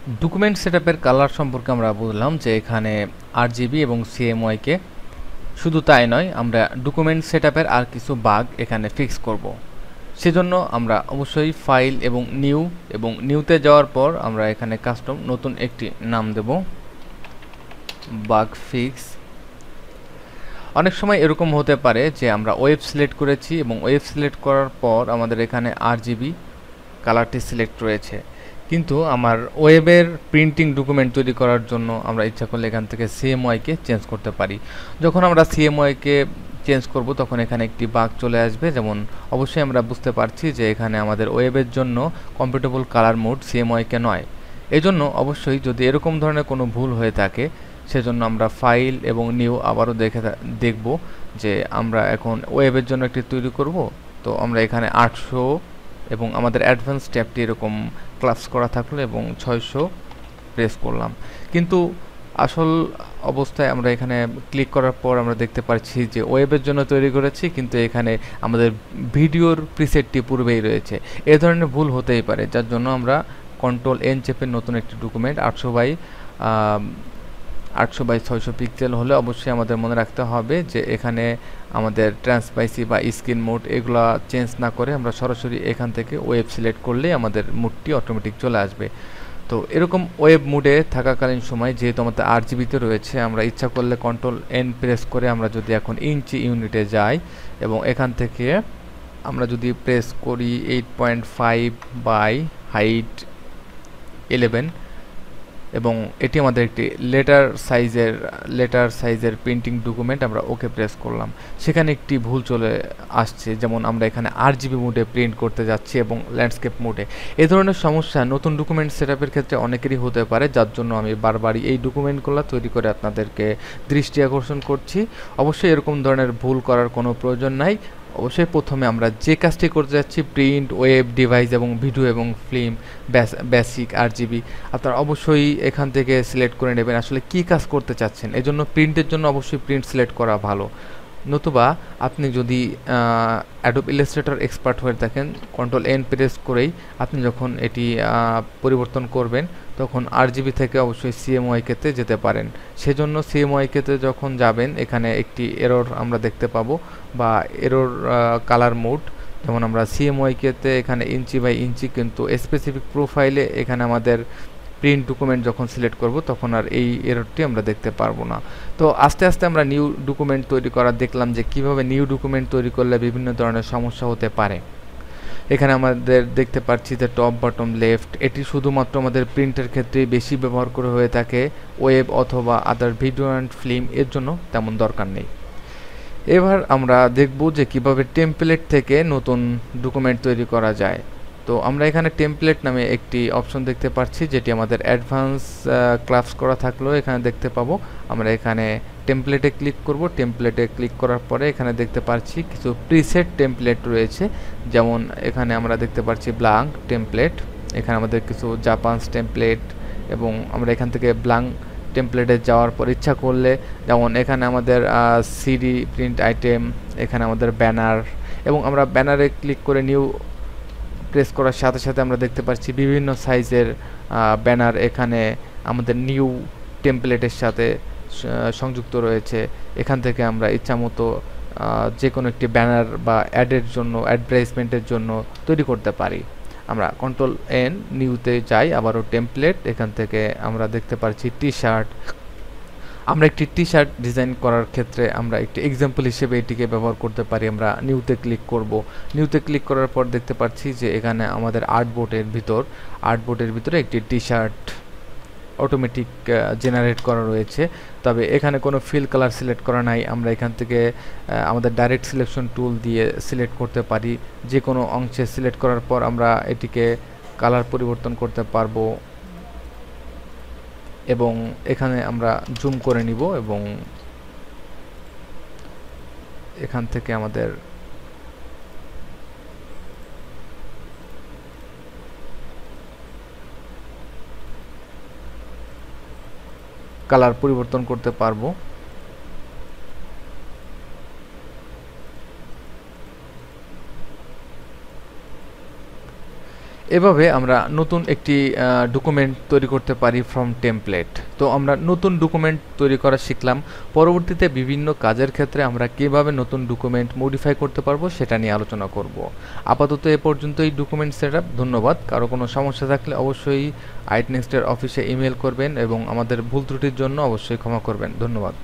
Document সেটআপের colour সম্পর্কে আমরা বুঝলাম যে এখানে আরজিবি এবং সিএমওয়াইকে, শুধু তাই নয়, আমরা ডকুমেন্ট সেটআপের আর কিছু বাগ এখানে ফিক্স করব। সেজন্য আমরা অবশ্যই ফাইল এবং নিউতে যাওয়ার পর আমরা এখানে কাস্টম নতুন একটি নাম দেব, বাগ ফিক্স। অনেক সময় এরকম হতে পারে যে আমরা ওয়েব সিলেক্ট করেছি এবং ওয়েব সিলেক্ট করার পর আমাদের এখানে আরজিবি কালারটি সিলেক্ট রয়েছে, কিন্তু আমার ওয়েবের প্রিন্টিং ডকুমেন্ট তৈরি করার জন্য আমরা ইচ্ছা করলে এখান থেকে সিএমওয়াইকে চেঞ্জ করতে পারি। যখন আমরা সিএমওয়াইকে চেঞ্জ করব তখন এখানে একটি বাগ চলে আসবে, যেমন অবশ্যই আমরা বুঝতে পারছি যে এখানে আমাদের ওয়েবের জন্য কম্প্যাটেবল কালার মোড সিএমওয়াইকে নয়। এজন্য অবশ্যই যদি এরকম ধরনের কোনো ভুল হয়ে থাকে, সেজন্য আমরা ফাইল এবং নিউ আবারও দেখব যে আমরা এখন ওয়েবের জন্য একটি তৈরি করব। তো আমরা এখানে 800 এবং আমাদের অ্যাডভান্স ট্যাবটি এরকম ক্লাস করা থাকলো এবং 600 প্রেস করলাম, কিন্তু আসল অবস্থায় আমরা এখানে ক্লিক করার পর আমরা দেখতে পাচ্ছি যে ওয়েবের জন্য তৈরি করেছি, কিন্তু এখানে আমাদের ভিডিওর প্রিসেটটি পূর্বেই রয়েছে। এ ধরনের ভুল হতেই পারে, যার জন্য আমরা কন্ট্রোল এন চেপে নতুন একটি ডকুমেন্ট 800 বাই 600 পিক্সেল হলে অবশ্যই আমাদের মনে রাখতে হবে যে এখানে আমাদের ট্রান্সপাইসি বা স্ক্রিন মোড এগুলা চেঞ্জ না করে আমরা সরাসরি এখান থেকে ওয়েব সিলেক্ট করলেই আমাদের মোডটি অটোমেটিক চলে আসবে। তো এরকম ওয়েব মোডে থাকাকালীন সময় যেহেতু আমাদের আরজিবিতে রয়েছে, আমরা ইচ্ছা করলে কন্ট্রোল এন প্রেস করে আমরা যদি এখন ইঞ্চি ইউনিটে যাই এবং এখান থেকে আমরা যদি প্রেস করি 8.5 বাই হাইট 11 এবং এটি আমাদের একটি লেটার সাইজের প্রিন্টিং ডকুমেন্ট, আমরা ওকে প্রেস করলাম, সেখানে একটি ভুল চলে আসছে, যেমন আমরা এখানে আরজিবি মোডে প্রিন্ট করতে যাচ্ছি এবং ল্যান্ডস্কেপ মোডে। এই ধরনের সমস্যা নতুন ডকুমেন্ট সেটআপের ক্ষেত্রে অনেকেরই হতে পারে, যার জন্য আমি বারবারই এই ডকুমেন্টগুলো তৈরি করে আপনাদেরকে দৃষ্টি আকর্ষণ করছি। অবশ্যই এরকম ধরনের ভুল করার কোনো প্রয়োজন নাই। অবশ্যই প্রথমে আমরা যে কাজটি করতে যাচ্ছি, প্রিন্ট, ওয়েব, ডিভাইস এবং ভিডিও এবং ফিল্ম, বেসিক আরজিবি, আপনারা অবশ্যই এখান থেকে সিলেক্ট করে নেবেন আসলে কি কাজ করতে চাচ্ছেন। এজন্য প্রিন্টের জন্য অবশ্যই প্রিন্ট সিলেক্ট করা ভালো, নতুবা আপনি যদি অ্যাডোব ইলাস্ট্রেটর এক্সপার্ট হয়ে থাকেন, কন্ট্রোল এন প্রেস করেই আপনি যখন এটি পরিবর্তন করবেন তখন আরজিবি থেকে অবশ্যই সিএমওয়াইকেতে যেতে পারেন। সেজন্য সিএমওয়াইকেতে যখন যাবেন এখানে একটি এরর আমরা দেখতে পাবো, বা এরর কালার মোড, যেমন আমরা সিএমওয়াইকেতে এখানে ইঞ্চি বাই ইঞ্চি, কিন্তু স্পেসিফিক প্রোফাইলে এখানে আমাদের প্রিন্ট ডকুমেন্ট যখন সিলেক্ট করব তখন আর এই এররটি আমরা দেখতে পারবো না। তো আস্তে আস্তে আমরা নিউ ডকুমেন্ট তৈরি করা দেখলাম যে কিভাবে নিউ ডকুমেন্ট তৈরি করলে বিভিন্ন ধরনের সমস্যা হতে পারে। এখানে আমাদের দেখতে পাচ্ছি যে টপ বটম লেফট, এটি শুধুমাত্র আমাদের প্রিন্টের ক্ষেত্রেই বেশি ব্যবহার করে হয়ে থাকে, ওয়েব অথবা আদার ভিডিও অ্যান্ড ফিল্ম এর জন্য তেমন দরকার নেই। এবার আমরা দেখব যে কিভাবে টেমপ্লেট থেকে নতুন ডকুমেন্ট তৈরি করা যায়। তো আমরা এখানে টেমপ্লেট নামে একটি অপশন দেখতে পাচ্ছি, যেটি আমাদের অ্যাডভান্স ক্লাস করা থাকলেও এখানে দেখতে পাবো। আমরা এখানে টেমপ্লেটে ক্লিক করব, টেমপ্লেটে ক্লিক করার পরে এখানে দেখতে পাচ্ছি কিছু প্রিসেট টেমপ্লেট রয়েছে, যেমন এখানে আমরা দেখতে পাচ্ছি ব্ল্যাঙ্ক টেমপ্লেট, এখানে আমাদের কিছু জাপানস টেমপ্লেট, এবং আমরা এখান থেকে ব্ল্যাঙ্ক টেমপ্লেটে যাওয়ার পর ইচ্ছা করলে, যেমন এখানে আমাদের সিডি প্রিন্ট আইটেম, এখানে আমাদের ব্যানার, এবং আমরা ব্যানারে ক্লিক করে নিউ প্রেস করার সাথে সাথে আমরা দেখতে পাচ্ছি বিভিন্ন সাইজের ব্যানার এখানে আমাদের নিউ টেমপ্লেটের সাথে সংযুক্ত রয়েছে। এখান থেকে আমরা ইচ্ছামতো যে কোনো একটি ব্যানার বা অ্যাডের জন্য, অ্যাডভার্টাইজমেন্টের জন্য তৈরি করতে পারি। আমরা কন্ট্রোল এন নিউতে যাই, আবারও টেমপ্লেট, এখান থেকে আমরা দেখতে পাচ্ছি টি শার্ট। আমরা একটি টি শার্ট ডিজাইন করার ক্ষেত্রে আমরা একটি এক্সাম্পল হিসেবে এটিকে ব্যবহার করতে পারি। আমরা নিউতে ক্লিক করব, নিউতে ক্লিক করার পর দেখতে পাচ্ছি যে এখানে আমাদের আর্টবোর্ডের ভিতরে একটি টি শার্ট অটোমেটিক জেনারেট করা রয়েছে, তবে এখানে কোনো ফিল কালার সিলেক্ট করা নাই। আমরা এখান থেকে আমাদের ডাইরেক্ট সিলেকশন টুল দিয়ে সিলেক্ট করতে পারি, যে কোনো অংশে সিলেক্ট করার পর আমরা এটিকে কালার পরিবর্তন করতে পারবো, এবং এখানে আমরা জুম করে নিব এবং এখান থেকে আমাদের কালার পরিবর্তন করতে পারবো। এভাবে আমরা নতুন একটি ডকুমেন্ট তৈরি করতে পারি ফ্রম টেমপ্লেট। তো আমরা নতুন ডকুমেন্ট তৈরি করা শিখলাম। পরবর্তীতে বিভিন্ন কাজের ক্ষেত্রে আমরা কিভাবে নতুন ডকুমেন্ট মডিফাই করতে পারবো সেটা নিয়ে আলোচনা করব। আপাতত এ পর্যন্তই ডকুমেন্ট সেটআপ। ধন্যবাদ। কারো কোনো সমস্যা থাকলে অবশ্যই আইট নেক্সটের অফিসে ইমেল করবেন এবং আমাদের ভুল ত্রুটির জন্য অবশ্যই ক্ষমা করবেন। ধন্যবাদ।